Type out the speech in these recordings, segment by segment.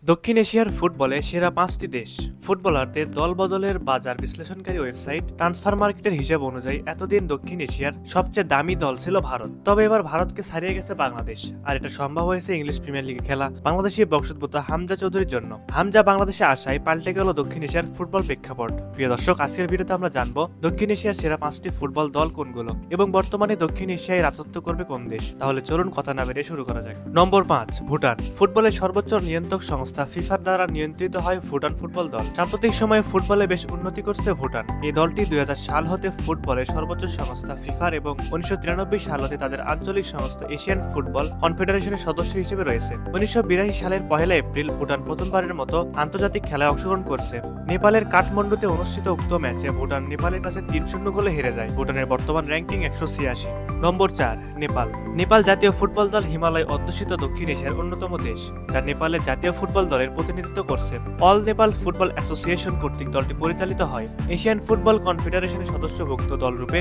দক্ষিণ এশিয়ার ফুটবলে সেরা ৫টি দেশ। ফুটবলারদের দলবদলের বাজার বিশ্লেষণকারী ওয়েবসাইট ট্রান্সফার মার্কেটের হিসাব অনুযায়ী এতদিন দক্ষিণ এশিয়ার সবচেয়ে দামি দল ছিল ভারত। তবে এবার ভারতকে ছাড়িয়ে গেছে বাংলাদেশ, আর এটা সম্ভব হয়েছে ইংলিশ প্রিমিয়ার লিগে খেলা বাংলাদেশি বংশোদ্ভূত হামজা চৌধুরীর জন্য। হামজা বাংলাদেশে আসায় পাল্টে গেল দক্ষিণ এশিয়ার ফুটবল প্রেক্ষাপট। প্রিয় দর্শক, আজকের ভিডিওতে আমরা জানবো দক্ষিণ এশিয়ার সেরা ৫টি ফুটবল দল কোনগুলো এবং বর্তমানে দক্ষিণ এশিয়ায় রাজত্ব করবে কোন দেশ। তাহলে চলুন কথা না বেরিয়ে শুরু করা যাক। নম্বর ৫, ভুটান। ফুটবলের সর্বোচ্চ নিয়ন্ত্রক সংস্থা ফিফার দ্বারা নিয়ন্ত্রিত হয় ভুটান ফুটবল দল। সাম্প্রতিক সময়ে ফুটবলে বেশ উন্নতি করছে ভুটান। এই দলটি ২০০০ সাল হতে ফুটবলের সর্বোচ্চ সংস্থা ফিফার এবং ১৯৯৩ সাল হতে তাদের আঞ্চলিক সংস্থা এশিয়ান ফুটবল কনফেডারেশনের সদস্য হিসেবে রয়েছে। ১৯৮২ সালের ১ এপ্রিল ভুটান প্রথমবারের মতো আন্তর্জাতিক খেলায় অংশগ্রহণ করছে। নেপালের কাঠমান্ডুতে অনুষ্ঠিত উক্ত ম্যাচে ভুটান নেপালের কাছে ৩-০ গোলে হেরে যায়। ভুটানের বর্তমান র্যাঙ্কিং ১৮৬। নম্বর ৪, নেপাল। নেপাল জাতীয় ফুটবল দল হিমালয় অধ্যুষিত দক্ষিণ এশিয়ার অন্যতম দেশ, যা নেপালের জাতীয় ফুটবল দলের প্রতিনিধিত্ব করছে। অল নেপাল ফুটবল অ্যাসোসিয়েশন কর্তৃক দলটি পরিচালিত হয়। এশিয়ান ফুটবল কনফেডারেশনের সদস্যভুক্ত দলরূপে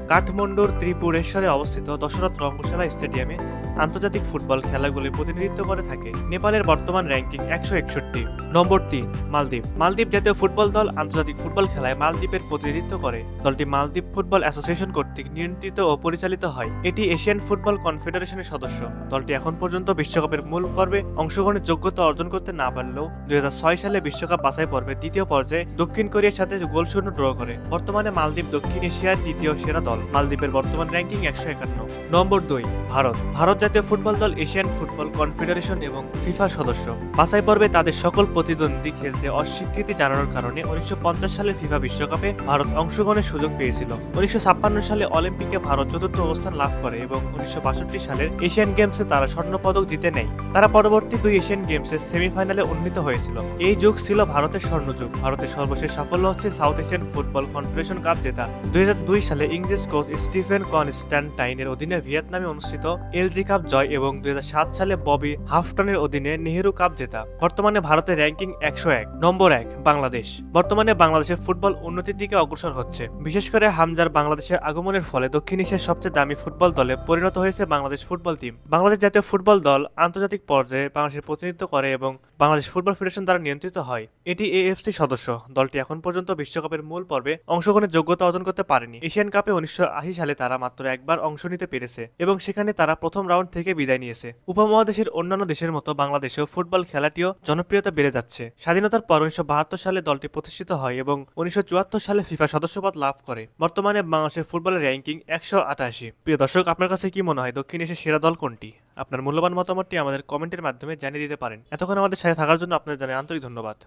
কাঠমান্ডুর ত্রিপুরেশ্বরে অবস্থিত দশরথ রঙ্গশালা স্টেডিয়ামে আন্তর্জাতিক ফুটবল খেলাগুলি প্রতিনিধিত্ব করে থাকে। নেপালের বর্তমান র্যাঙ্কিং ১৬১। নম্বর ৩, মালদ্বীপ। মালদ্বীপ জাতীয় ফুটবল দল আন্তর্জাতিক ফুটবল খেলায় মালদ্বীপের প্রতিনিধিত্ব করে। দলটি মালদ্বীপ ফুটবল অ্যাসোসিয়েশন কর্তৃক নিয়ন্ত্রিত ও পরিচালিত হয়। এটি এশিয়ান ফুটবল কনফেডারেশনের সদস্য। দলটি এখন পর্যন্ত বিশ্বকাপের মূল পর্বে অংশগ্রহণের যোগ্যতা অর্জন করতে না পারলেও ২০০৬ সালে বিশ্বকাপ বাছাই পর্বে দ্বিতীয় পর্যায়ে দক্ষিণ কোরিয়ার সাথে গোলশূন্য ড্র করে। বর্তমানে মালদ্বীপ দক্ষিণ এশিয়ার দ্বিতীয় সেরা দল। মালদ্বীপের বর্তমান র্যাঙ্কিং ১৫১। নম্বর ২, ভারত। ভারত জাতীয় ফুটবল দল এশিয়ান ফুটবল কনফেডারেশন এবং ফিফার সদস্য। বাছাই পর্বে তাদের সকল প্রতিদ্বন্দ্বী খেলতে অস্বীকৃতি জানানোর কারণে ১৯৫০ সালের ফিফা বিশ্বকাপে ভারত অংশগ্রহণের সুযোগ পেয়েছিল। ১৯৫৬ সালে অলিম্পিকে ভারত চতুর্থ অবস্থান লাভ করে এবং ১৯৬২ সালের এশিয়ান গেমসে তারা স্বর্ণপদক জিতে নেয়। তারা পরবর্তী ২ এশিয়ান গেমসের সেমিফাইনালে উন্নীত হয়েছিল। এই যুগ ছিল ভারতের স্বর্ণযুগ। ভারতের সর্বশেষ সাফল্য হচ্ছে south Asian football confederation cup জেতা। ২০০২ সালে ইংরেজ কোচ স্টিফেন কনস্ট্যান্টাইনের অধীনে ভিয়েতনামে অনুষ্ঠিত এলজি কাপ জয় এবং ২০০৭ সালে ববি হাফটনের অধীনে নেহেরু কাপ জেতা। বর্তমানে ভারতের র্যাঙ্কিং ১০১। নম্বর ১, বাংলাদেশ। বর্তমানে বাংলাদেশের ফুটবল উন্নতির দিকে অগ্রসর হচ্ছে। বিশেষ করে হামজার বাংলাদেশের আগমনের ফলে দক্ষিণ এশিয়ার সবচেয়ে দামি ফুটবল দলে পরিণত হয়েছে বাংলাদেশ ফুটবল টিম। বাংলাদেশ জাতীয় ফুটবল দল আন্তর্জাতিক পর্যায়ে বাংলাদেশের প্রতিনিধিত্ব করে এবং বাংলাদেশ ফুটবল ফেডারেশন দ্বারা নিয়ন্ত্রিত হয়। এটি এএফসি সদস্য। দলটি এখন পর্যন্ত বিশ্বকাপের মূল পর্বে অংশগ্রহণের যোগ্যতা অর্জন করতে পারেনি। এশিয়ান কাপে ১৯৮০ সালে তারা মাত্র একবার অংশ নিতে পেরেছে এবং সেখানে তারা প্রথম রাউন্ড থেকে বিদায় নিয়েছে। উপমহাদেশের অন্যান্য দেশের মতো বাংলাদেশেও ফুটবল খেলাটিও জনপ্রিয়তা বেড়ে যাচ্ছে। স্বাধীনতার পর ১৯৭২ সালে দলটি প্রতিষ্ঠিত হয় এবং ১৯৭৪ সালে ফিফা সদস্যপদ লাভ করে। বর্তমানে বাংলাদেশের ফুটবলের র্যাঙ্কিং ১৮৮। প্রিয় দর্শক, আপনার কাছে কি মনে হয় দক্ষিণ এশিয়ার সেরা দল কোনটি? আপনার মূল্যবান মতামতটি আমাদের কমেন্টের মাধ্যমে জানিয়ে দিতে পারেন। এতক্ষণ আমাদের সাথে থাকার জন্য আপনাদের জানাই আন্তরিক ধন্যবাদ।